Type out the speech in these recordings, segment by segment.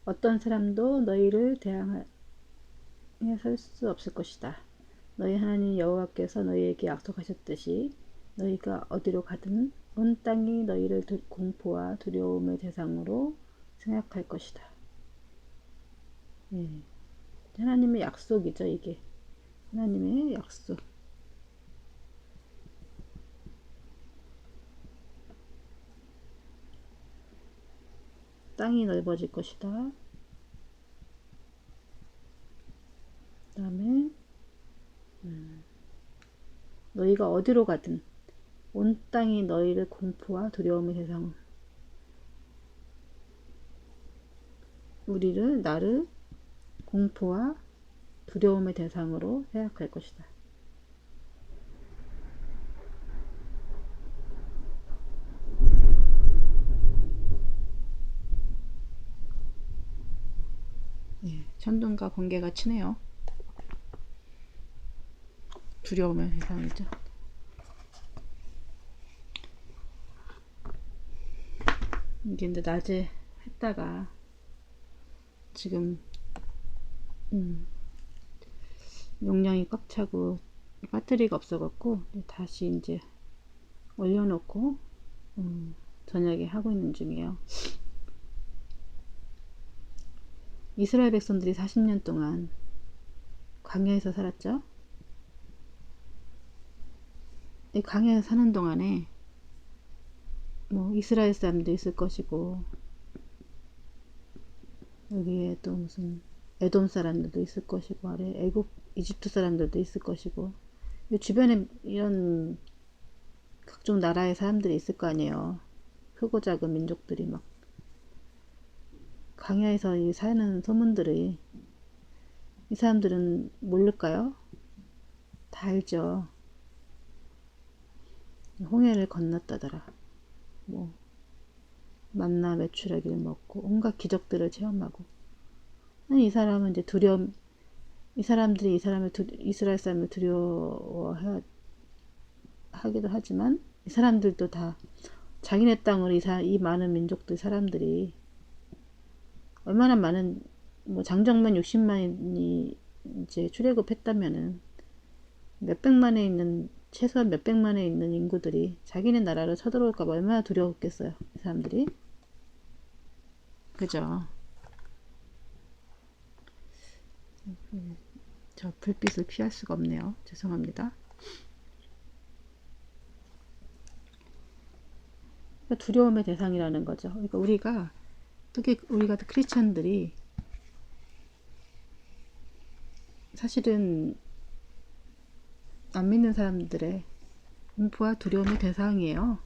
어떤 사람도 너희를 대항해 설 수 없을 것이다. 너희 하나님 여호와께서 너희에게 약속하셨듯이 너희가 어디로 가든 온 땅이 너희를 공포와 두려움의 대상으로 생각할 것이다. 예. 하나님의 약속이죠, 이게. 하나님의 약속. 땅이 넓어질 것이다. 그 다음에 너희가 어디로 가든 온 땅이 너희를 공포와 두려움의 대상, 나를 공포와 두려움의 대상으로 생각할 것이다. 예, 천둥과 번개가 치네요. 두려움의 대상이죠. 이게 이제 낮에 했다가 지금 용량이 꽉 차고 배터리가 없어갖고 다시 이제 올려놓고 저녁에 하고 있는 중이에요. 이스라엘 백성들이 40년 동안 광야에서 살았죠. 이 광야에서 사는 동안에 뭐 이스라엘 사람도 있을 것이고 여기에 또 무슨 에돔 사람들도 있을 것이고 아래 이집트 사람들도 있을 것이고 주변에 이런 각종 나라의 사람들이 있을 거 아니에요. 크고 작은 민족들이 막 광야에서 사는 소문들이 이 사람들은 모를까요? 다 알죠. 홍해를 건넜다더라. 뭐 만나 메추라기를 먹고 온갖 기적들을 체험하고. 아니, 이 사람은 이제 이 사람들이 이스라엘 사람을 두려워하기도 하지만 이 사람들도 다 자기네 땅으로 이 많은 민족들 사람들이 얼마나 많은 뭐 장정만 60만이 이제 출애굽했다면은 최소한 몇백만에 있는 인구들이 자기네 나라로 쳐들어올까 봐 얼마나 두려웠겠어요. 이 사람들이. 그죠? 저 불빛을 피할 수가 없네요. 죄송합니다. 그러니까 두려움의 대상이라는 거죠. 그러니까 특히 우리가 크리스찬들이 사실은 안 믿는 사람들의 공포와 두려움의 대상이에요.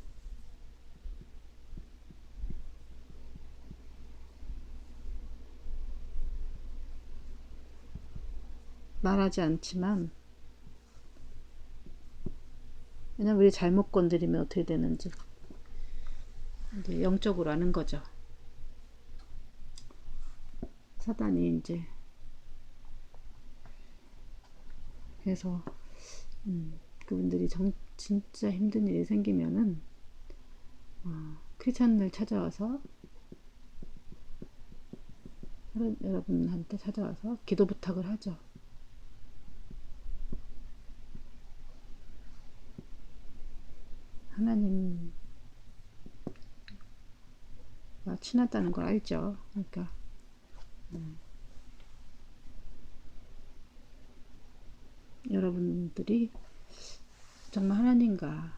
말하지 않지만 왜냐면 우리 잘못 건드리면 어떻게 되는지 이제 영적으로 아는 거죠. 사단이 이제 그래서 그분들이 진짜 힘든 일이 생기면은 크리스찬들 찾아와서 여러분한테 찾아와서 기도 부탁을 하죠. 하나님과 친하다는 걸 알죠. 그러니까 여러분들이 정말 하나님과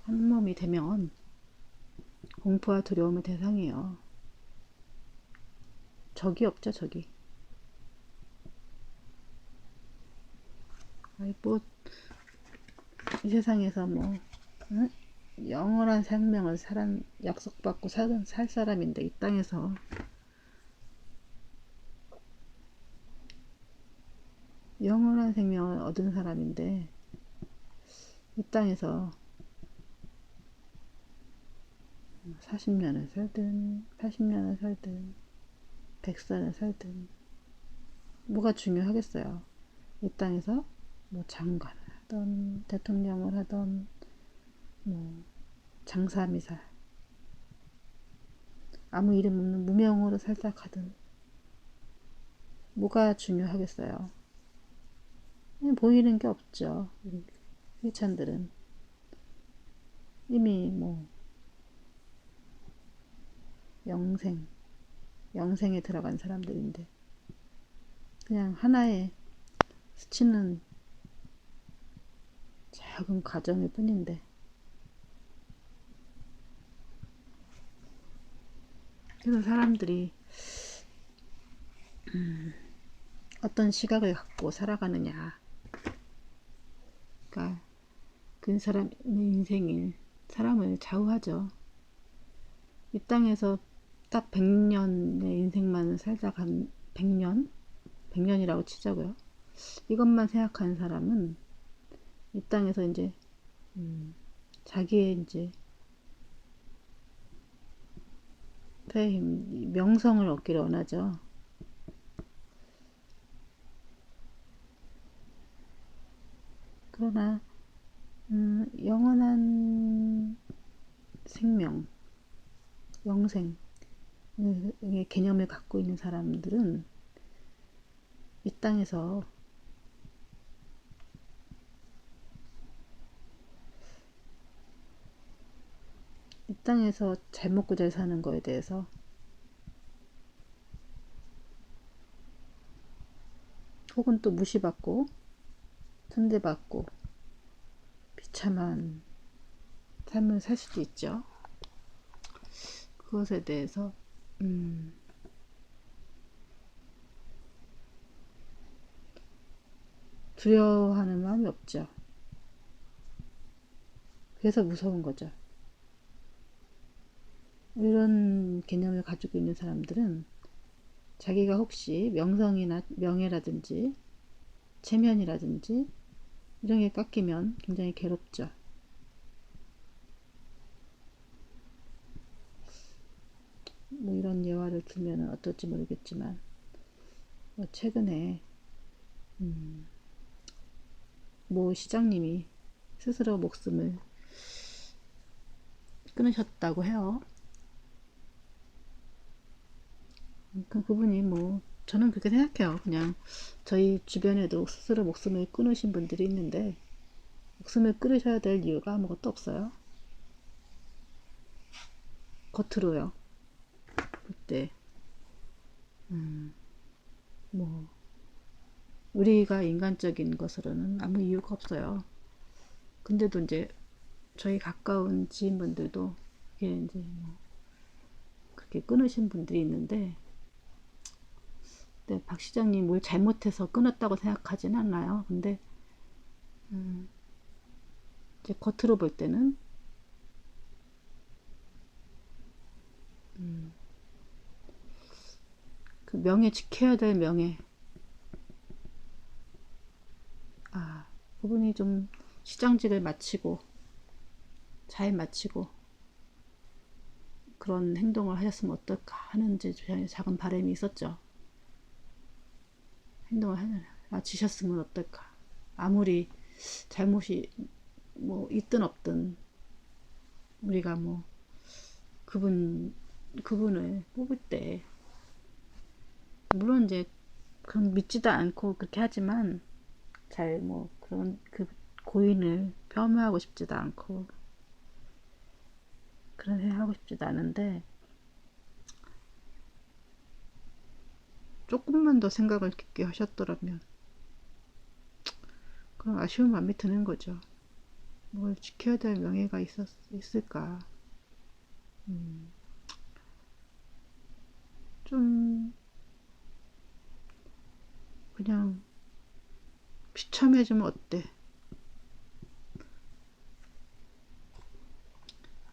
한 몸이 되면 공포와 두려움의 대상이에요. 적이 없죠, 적이. 뭐, 이 세상에서 뭐, 응? 영원한 생명을 약속받고 살 사람인데, 이 땅에서. 영원한 생명을 얻은 사람인데, 이 땅에서 40년을 살든, 80년을 살든, 100살을 살든, 뭐가 중요하겠어요. 이 땅에서 뭐 장관을 하던, 대통령을 하던, 뭐 장사미사 아무 이름 없는 무명으로 살다 가든 뭐가 중요하겠어요. 보이는 게 없죠. 우리 크리스찬들은 이미 뭐 영생, 영생에 들어간 사람들인데 그냥 하나의 스치는 작은 과정일 뿐인데 그래서 사람들이 어떤 시각을 갖고 살아가느냐, 그러니까 그 사람의 인생이 사람을 좌우하죠. 이 땅에서 딱 100년의 인생만 살다 간 100년? 100년이라고 치자고요. 이것만 생각하는 사람은 이 땅에서 이제 자기의 이제 페임, 명성을 얻기를 원하죠. 그러나 영원한 생명, 영생의 개념을 갖고 있는 사람들은 이 땅에서 잘 먹고 잘 사는 거에 대해서 혹은 또 무시받고 천대받고 비참한 삶을 살 수도 있죠. 그것에 대해서 두려워하는 마음이 없죠. 그래서 무서운 거죠. 이런 개념을 가지고 있는 사람들은 자기가 혹시 명성이나 명예라든지 체면이라든지 이런 게 깎이면 굉장히 괴롭죠. 뭐 이런 예화를 들면 어떨지 모르겠지만 최근에 모 시장님이 스스로 목숨을 끊으셨다고 해요. 그분이 뭐 저는 그렇게 생각해요. 그냥 저희 주변에도 스스로 목숨을 끊으신 분들이 있는데 목숨을 끊으셔야 될 이유가 아무것도 없어요. 겉으로요. 그때 뭐 우리가 인간적인 것으로는 아무 이유가 없어요. 근데도 이제 저희 가까운 지인분들도 그게 이제 뭐 그렇게 끊으신 분들이 있는데 네, 박 시장님 뭘 잘못해서 끊었다고 생각하진 않아요. 근데 이제 겉으로 볼 때는 그 명예, 지켜야 될 명예, 그분이 좀 시장직을 마치고 잘 마치고 그런 행동을 하셨으면 어떨까 하는 이제 작은 바람이 있었죠. 행동을 마치셨으면 어떨까. 아무리 잘못이 뭐 있든 없든 우리가 뭐 그분을 뽑을 때 물론 이제 그런 믿지도 않고 그렇게 하지만 잘 뭐 그런 그 고인을 폄하하고 싶지도 않고 그런 해 하고 싶지도 않은데 조금만 더 생각을 깊게 하셨더라면 그런 아쉬운 마음이 드는 거죠. 뭘 지켜야 될 명예가 있을까. 좀 그냥 비참해지면 어때?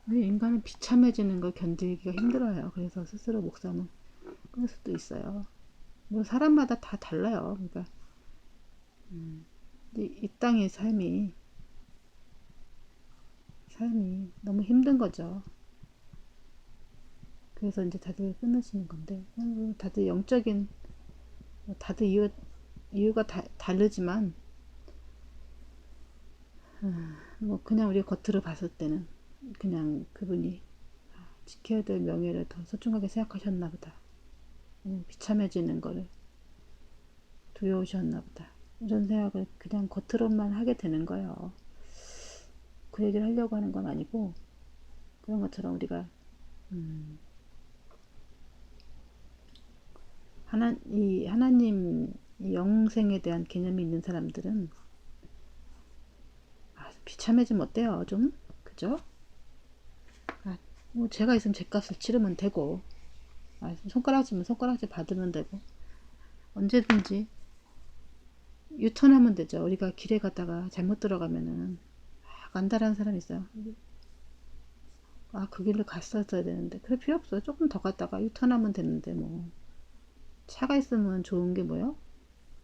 왜 인간은 비참해지는 걸 견디기가 힘들어요. 그래서 스스로 목숨을 끊을 수도 있어요. 뭐 사람마다 다 달라요. 그러니까 이 땅의 삶이 너무 힘든 거죠. 그래서 이제 다들 끊으시는 건데 다들 영적인 다들 이유가 다르지만 뭐 그냥 우리 겉으로 봤을 때는 그냥 그분이 지켜야 될 명예를 더 소중하게 생각하셨나 보다. 비참해지는 거를 두려우셨나 보다. 이런 생각을 그냥 겉으로만 하게 되는 거예요. 그 얘기를 하려고 하는 건 아니고, 그런 것처럼 우리가 하나님 이 영생에 대한 개념이 있는 사람들은 비참해지면 어때요? 좀 그죠? 뭐 제가 있으면 제 값을 치르면 되고, 손가락질면 손가락질 받으면 되고, 언제든지 유턴하면 되죠. 우리가 길에 가다가 잘못 들어가면은 안다라는 사람이 있어요. 그 길로 갔었어야 되는데 그럴 필요 없어요. 조금 더 갔다가 유턴하면 되는데, 뭐 차가 있으면 좋은 게 뭐요?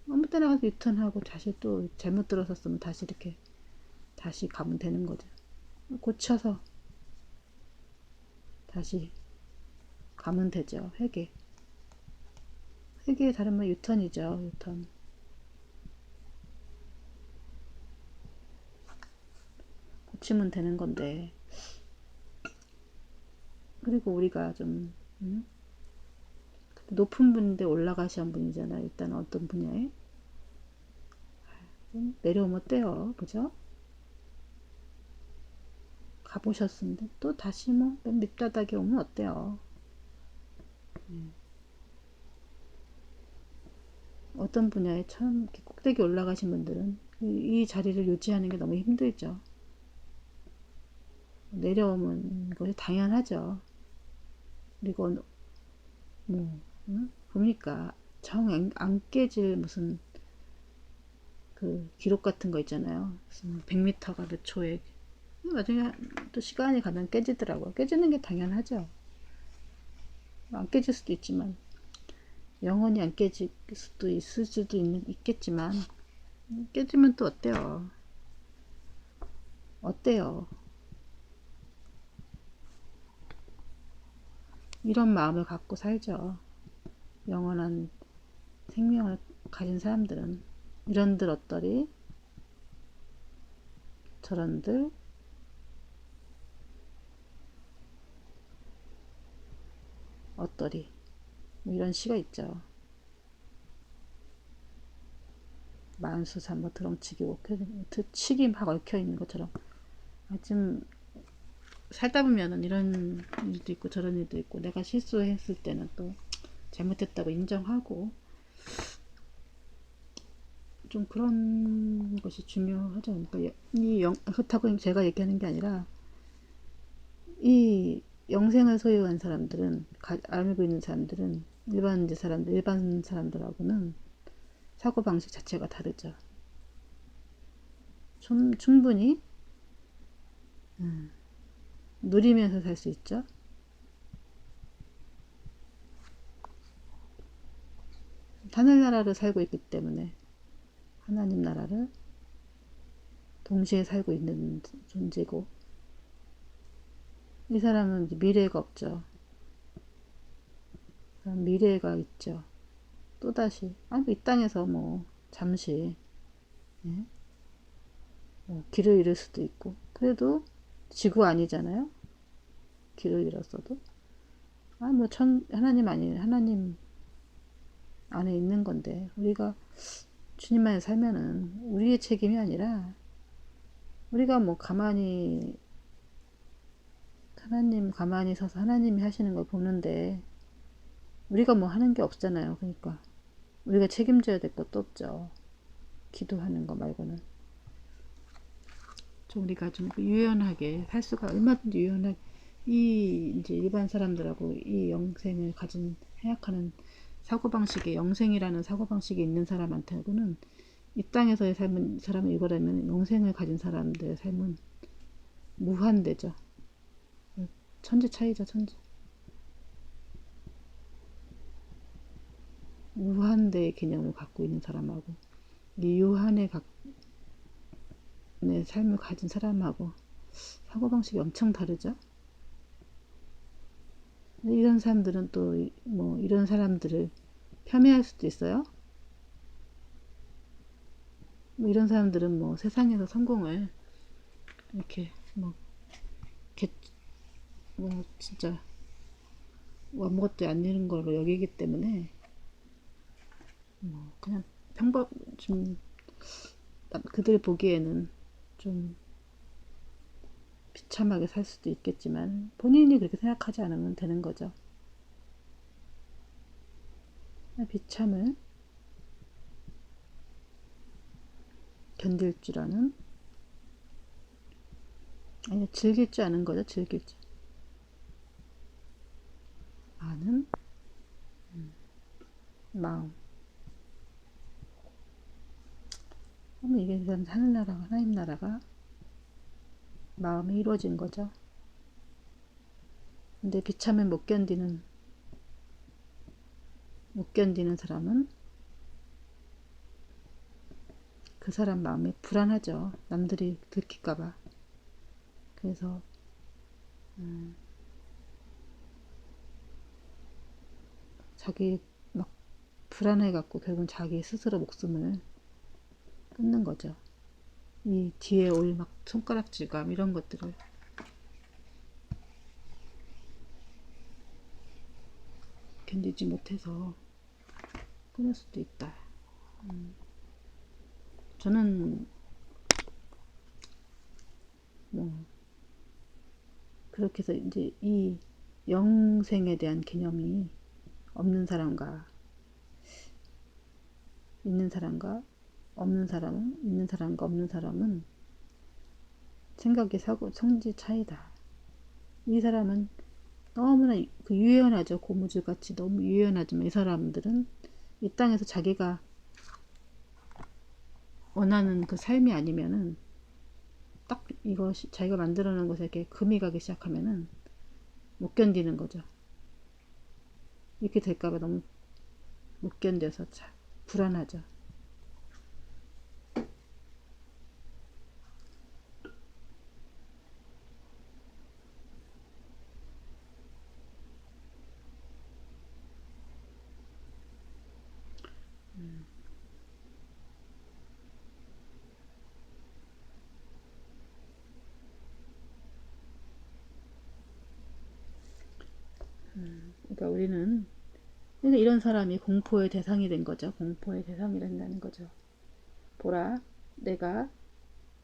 아무 때나 가서 유턴하고 다시 또 잘못 들어섰으면 다시 이렇게 다시 가면 되는 거죠. 고쳐서 다시 가면 되죠. 회계의 다른 말 유턴이죠. 유턴. 고치면 되는 건데, 그리고 우리가 좀 높은 분인데 올라가신 분이잖아요. 일단 어떤 분야에 내려오면 어때요? 그죠? 가보셨는데 또 다시 뭐 맨 밑바닥에 오면 어때요? 어떤 분야에 참 꼭대기 올라가신 분들은 이 자리를 유지하는 게 너무 힘들죠. 내려오면 것이 당연하죠. 그리고 뭐 보니까 정 안 깨질 무슨 그 기록 같은 거 있잖아요. 무슨 100m가 몇 초에 나중에 또 시간이 가면 깨지더라고요. 깨지는 게 당연하죠. 안 깨질 수도 있지만 영원히 안 깨질 수도 있을 수도 있겠지만 깨지면 또 어때요? 어때요? 이런 마음을 갖고 살죠. 영원한 생명을 가진 사람들은 이런들 어떠리 저런들 어떠리 뭐 이런 시가 있죠. 만수산뭐 드렁치기 치기 막 얽혀 있는 것처럼 좀 살다 보면은 이런 일도 있고 저런 일도 있고, 내가 실수했을 때는 또 잘못했다고 인정하고, 좀 그런 것이 중요하죠. 그러니까 그렇다고 제가 얘기하는 게 아니라 이 영생을 소유한 사람들은, 알고 있는 사람들은 일반 사람들하고는 사고방식 자체가 다르죠. 좀 충분히 누리면서 살 수 있죠. 하늘나라를 살고 있기 때문에 하나님 나라를 동시에 살고 있는 존재고, 이 사람은 미래가 없죠. 미래가 있죠. 또다시 이 땅에서 뭐 잠시 뭐 길을 잃을 수도 있고, 그래도 지구 아니잖아요. 길을 잃었어도 뭐 하나님 아니 하나님 안에 있는 건데, 우리가 주님 안에 살면은 우리의 책임이 아니라 우리가 뭐 하나님 가만히 서서 하나님이 하시는 걸 보는데 우리가 뭐 하는 게 없잖아요. 그러니까 우리가 책임져야 될 것도 없죠. 기도하는 거 말고는. 좀 우리가 좀 유연하게 살 수가, 얼마든지 유연하게, 이제 일반 사람들하고 이 영생을 가진 생각하는 사고방식에, 영생이라는 사고방식이 있는 사람한테는, 이 땅에서의 삶은, 사람을 이거라면 영생을 가진 사람들의 삶은 무한대죠. 천지 차이죠, 천지. 무한대의 개념을 갖고 있는 사람하고 이 유한의 삶을 가진 사람하고 사고방식이 엄청 다르죠. 이런 사람들은 또 뭐 이런 사람들을 폄훼할 수도 있어요. 뭐 이런 사람들은 뭐 세상에서 성공을 이렇게 뭐 진짜 아무것도 안 되는 걸로 여기기 때문에 뭐 그냥 좀 그들 보기에는 좀 비참하게 살 수도 있겠지만 본인이 그렇게 생각하지 않으면 되는 거죠. 비참을 견딜 줄 아는, 아니 즐길 줄 아는 거죠. 즐길 줄 아는 마음. 그러면 이게 하늘나라가 하나님 나라가 마음이 이루어진 거죠. 근데 비참을 못 견디는 사람은 그 사람 마음이 불안하죠. 남들이 들킬까봐. 그래서 자기 막 불안해갖고 결국은 자기 스스로 목숨을 끊는 거죠. 이 뒤에 올 막 손가락질감 이런 것들을 견디지 못해서 끊을 수도 있다. 저는 뭐 그렇게 해서 이제 이 영생에 대한 개념이 없는 사람과 있는 사람과 없는 사람은 있는 사람과 없는 사람은 생각의 성질 차이다. 이 사람은 너무나 그 유연하죠. 고무줄같이 너무 유연하지만 이 사람들은 이 땅에서 자기가 원하는 그 삶이 아니면은 딱 이것이 자기가 만들어 놓은 것에 이렇게 금이 가기 시작하면은 못 견디는 거죠. 이렇게 될까봐 너무 못 견뎌서 참 불안하죠. 그러니까 우리는 그러니까 이런 사람이 공포의 대상이 된 거죠. 공포의 대상이 된다는 거죠. 보라, 내가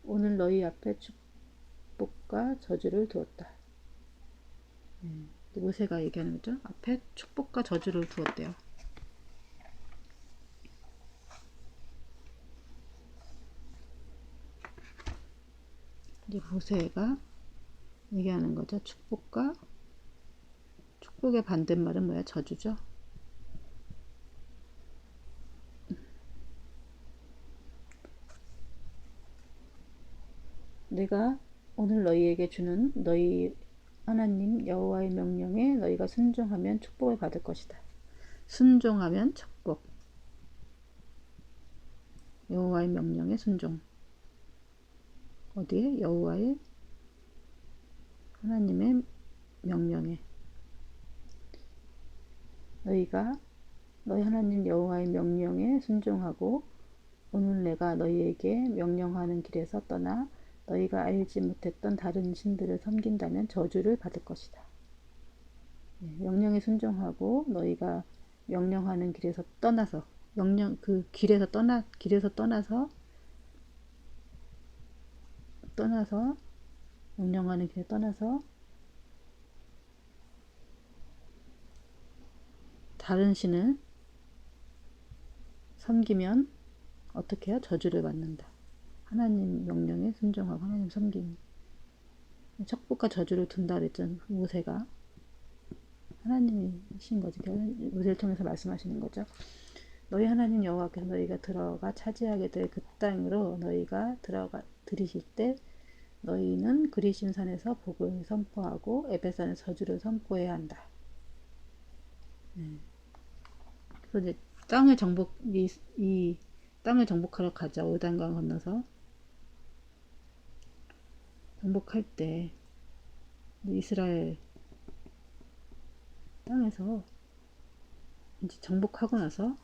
오늘 너희 앞에 축복과 저주를 두었다. 모세가 얘기하는 거죠. 앞에 축복과 저주를 두었대요. 이제 모세가 얘기하는 거죠. 축복의 반대말은 뭐야? 저주죠. 내가 오늘 너희에게 주는 너희 하나님 여호와의 명령에 너희가 순종하면 축복을 받을 것이다. 순종하면 축복. 여호와의 명령에 순종. 어디에? 여호와의 하나님의 명령에. 너희가 너희 하나님 여호와의 명령에 순종하고 오늘 내가 너희에게 명령하는 길에서 떠나 너희가 알지 못했던 다른 신들을 섬긴다면 저주를 받을 것이다. 명령에 순종하고 너희가 명령하는 길에서 떠나서 길에서 떠나서 명령하는 길에 떠나서 다른 신을 섬기면 어떻게 해요? 저주를 받는다. 하나님 명령에 순종하고 하나님 섬김. 축복과 저주를 둔다 그랬죠. 모세가 하나님이신 거죠. 모세를 통해서 말씀하시는 거죠. 너희 하나님 여호와께서 너희가 들어가 차지하게 될 그 땅으로 너희가 들이실 때 너희는 그리심 산에서 복을 선포하고 에베산에서 저주를 선포해야 한다. 그래서 이제 이 땅을 정복하러 가자. 요단강 건너서 정복할 때 이스라엘 땅에서 이제 정복하고 나서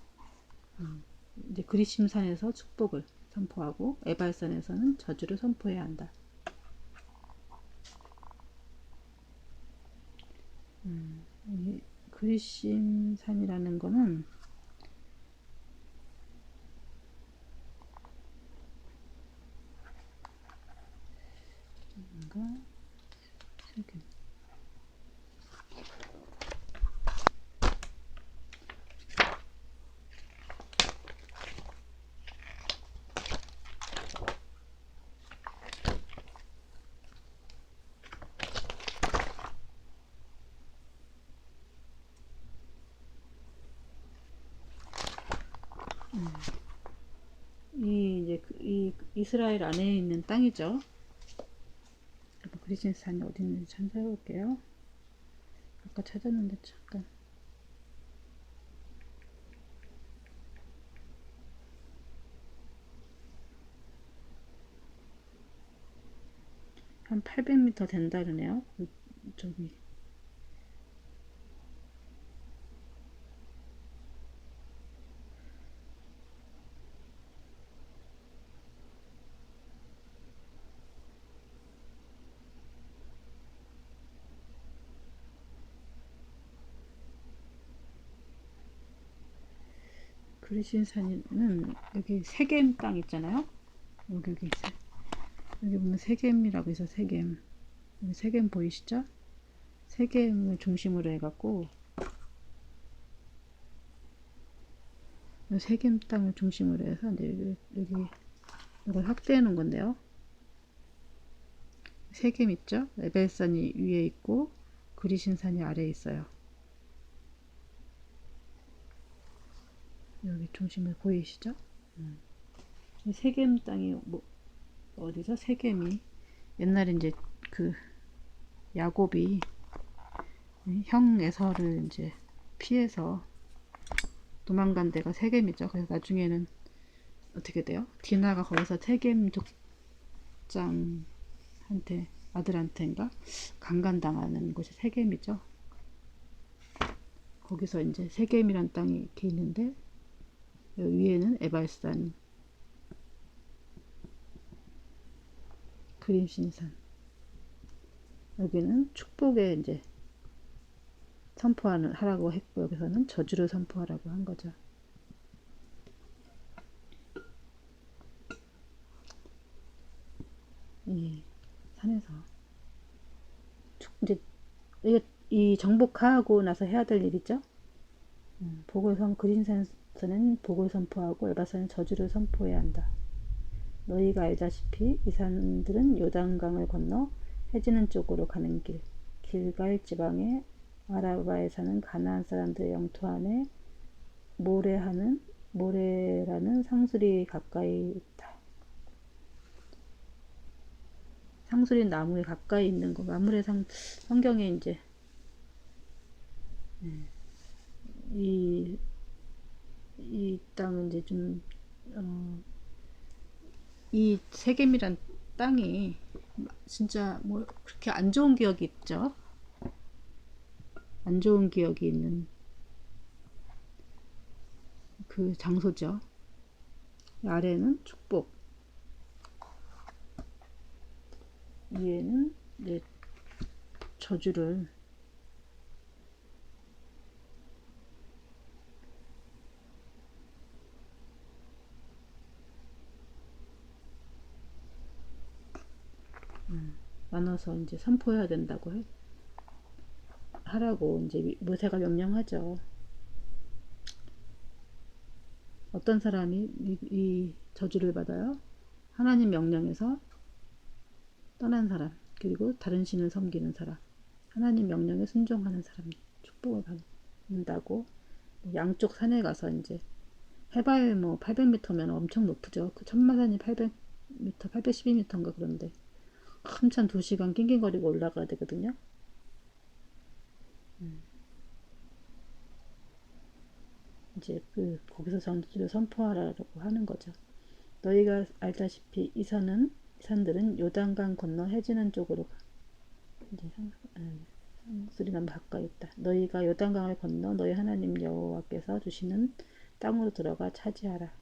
이제 그리심산에서 축복을 선포하고 에발산에서는 저주를 선포해야 한다. 그리심산이라는 거는 뭔가 세금. 이 이제 이 이스라엘 안에 있는 땅이죠. 그리심산이 어디 있는지 찾아볼게요. 아까 찾았는데 잠깐. 한 800m 된다 그러네요. 저기 그리심산은 여기 세겜 땅 있잖아요. 여기 보면 세겜이라고 해서 세겜. 여기 세겜 보이시죠? 세겜을 중심으로 해갖고 세겜 땅을 중심으로 해서 이제 여기 이걸 확대해 놓은 건데요. 세겜 있죠? 에벨산이 위에 있고 그리심산이 아래에 있어요. 여기 중심에 보이시죠? 세겜 땅이 뭐 어디서 세겜이 옛날에 이제 그 야곱이 형 에서를 이제 피해서 도망간 데가 세겜이죠. 그래서 나중에는 어떻게 돼요? 디나가 거기서 세겜 족장한테 아들한테인가 강간당하는 곳이 세겜이죠. 거기서 이제 세겜이란 땅이 이렇게 있는데 여기 위에는 에발산, 그림신산. 여기는 축복에 이제 하라고 했고 여기서는 저주를 선포하라고 한 거죠. 이 산에서 이제 이 정복하고 나서 해야 될 일이죠. 그린산에서는 복을 선포하고 에바산은 저주를 선포해야 한다. 너희가 알다시피 이 산들은 요단강을 건너 해지는 쪽으로 가는 길, 길갈 지방의 아라바에 사는 가나안 사람들의 영토 안에 모레라는 상수리 가까이 있다. 상수리 나무에 가까이 있는 거. 아무래 성경에 이제 이 땅은 이제 좀 이 세겜이란 땅이 진짜 뭐 그렇게 안 좋은 기억이 있죠. 안 좋은 기억이 있는 그 장소죠. 아래는 축복, 위에는 이제 저주를 나눠서 이제 선포해야 된다고 하라고 이제 모세가 명령하죠. 어떤 사람이 이 저주를 받아요? 하나님 명령에서 떠난 사람, 그리고 다른 신을 섬기는 사람, 하나님 명령에 순종하는 사람 축복을 받는다고. 양쪽 산에 가서 이제 해발 뭐 800m면 엄청 높죠. 그 천마산이 800m, 812m인가 그런데 한참 2시간 낑낑거리고 올라가야 되거든요. 이제 거기서 전투를 선포하라고 하는 거죠. 너희가 알다시피 이 산들은 요단강 건너 해지는 쪽으로 이제 상수리나무 가까이 있다. 너희가 요단강을 건너 너희 하나님 여호와께서 주시는 땅으로 들어가 차지하라.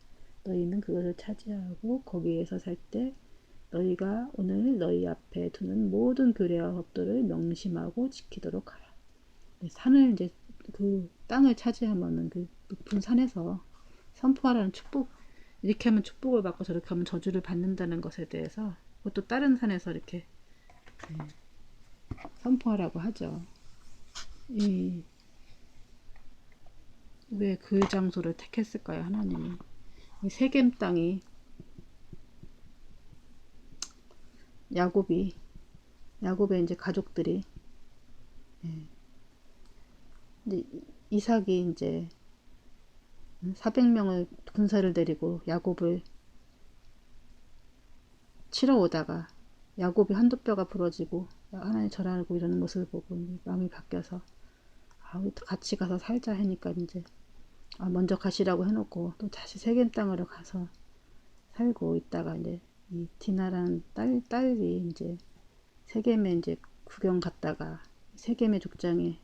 너희는 그것을 차지하고 거기에서 살 때 너희가 오늘 너희 앞에 두는 모든 규례와 법도를 명심하고 지키도록 하라. 산을 이제 그 땅을 차지하면은 그 높은 산에서 선포하라는 축복, 이렇게 하면 축복을 받고 저렇게 하면 저주를 받는다는 것에 대해서, 그것도 다른 산에서 이렇게 선포하라고 하죠. 왜 그 장소를 택했을까요, 하나님이? 이 세겜 땅이, 야곱의 이제 가족들이, 이제 이삭이 이제 400명을 군사를 데리고 야곱을 치러 오다가 야곱이 한두 뼈가 부러지고 하나님 절하고 이러는 모습을 보고 마음이 바뀌어서 우리 같이 가서 살자 하니까 이제 먼저 가시라고 해놓고 또 다시 세겜 땅으로 가서 살고 있다가 이제 이 디나라는 딸이 이제 세겜에 이제 구경 갔다가 세겜의 족장의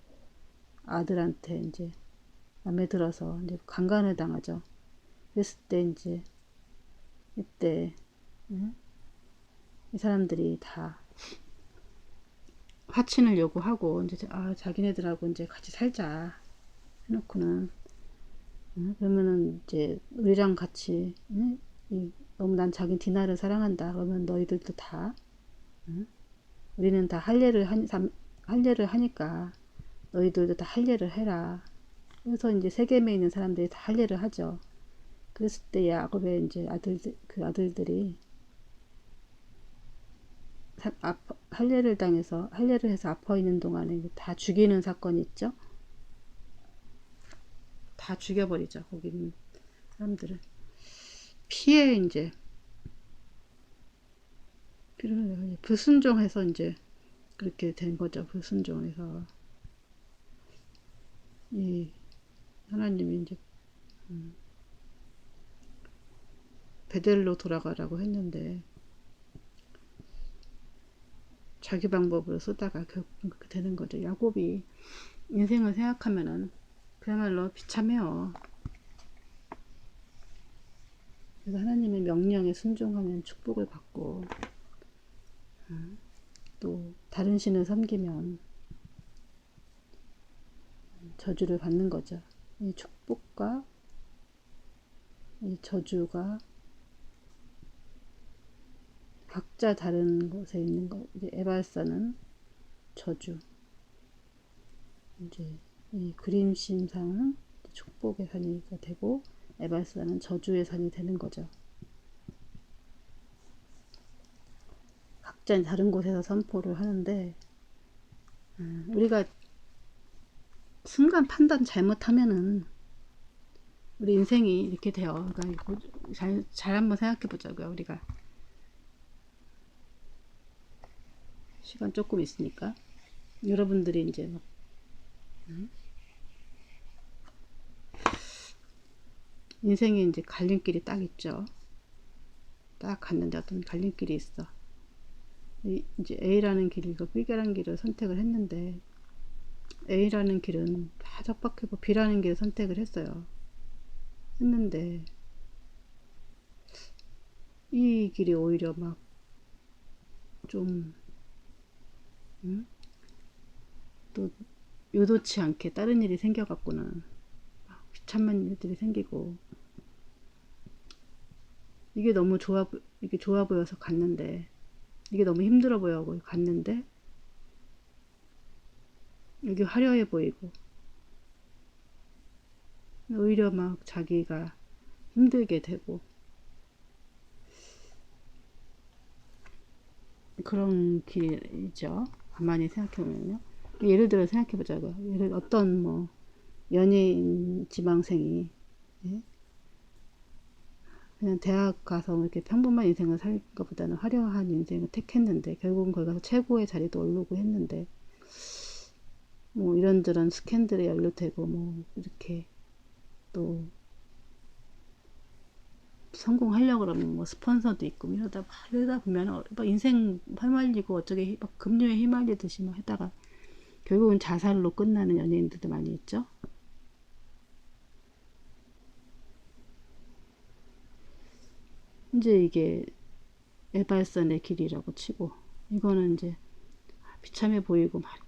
아들한테 이제 마음에 들어서 이제 강간을 당하죠. 그랬을 때 이제 이때 이 사람들이 다 화친을 요구하고 이제 자기네들하고 이제 같이 살자 해놓고는 그러면은 이제 우리랑 같이 너무 난 자기 디나를 사랑한다. 그러면 너희들도 다 우리는 다 할례를 하니까 너희들도 다 할례를 해라. 그래서 이제 세겜에 있는 사람들이 다 할례를 하죠. 그랬을 때 야곱의 이제 아들들이 할례를 해서 아파 있는 동안에 다 죽이는 사건이 있죠. 다 죽여버리죠. 거기 있는 사람들을 피해 이제 불순종해서 이제 그렇게 된 거죠. 불순종해서 이 하나님이 이제 베델로 돌아가라고 했는데 자기 방법으로 쓰다가 결국 그렇게 되는 거죠. 야곱이 인생을 생각하면은 그야말로 비참해요. 그래서 하나님의 명령에 순종하면 축복을 받고 또 다른 신을 섬기면 저주를 받는 거죠. 이 축복과 이 저주가 각자 다른 곳에 있는 거. 이제 에발사는 저주, 이제 이 그림심상은 축복의 산이 되고 에발사는 저주의 산이 되는 거죠. 각자 다른 곳에서 선포를 하는데 우리가 순간 판단 잘못하면은 우리 인생이 이렇게 돼요. 그러니까 잘 한번 생각해 보자고요. 우리가 시간 조금 있으니까 여러분들이 이제 막 인생에 이제 갈림길이 딱 있죠. 딱 갔는데 어떤 갈림길이 있어. 이제 A라는 길과 B라는 길을 선택을 했는데 A라는 길은 다 척박하고 B라는 길을 선택을 했는데 이 길이 오히려 막 좀 또 요도치 않게 다른 일이 생겨갖고는 비참한 일들이 생기고 이게 좋아 보여서 갔는데 이게 너무 힘들어 보여고 갔는데 이게 화려해 보이고 오히려 막 자기가 힘들게 되고 그런 길이죠. 가만히 생각해보면요. 예를 들어 생각해보자고요. 어떤 뭐 연예인 지망생이 그냥 대학 가서 이렇게 평범한 인생을 살 것보다는 화려한 인생을 택했는데 결국은 거기 가서 최고의 자리도 오르고 했는데 뭐 이런저런 스캔들에 연루되고 뭐 이렇게 또 성공하려고 그러면 뭐 스폰서도 있고 이러다 보면 막 인생 휘말리고 어쩌게 막 급류에 휘말리듯이 막 하다가 결국은 자살로 끝나는 연예인들도 많이 있죠. 이제 이게 에발선의 길이라고 치고 이거는 이제 비참해 보이고 막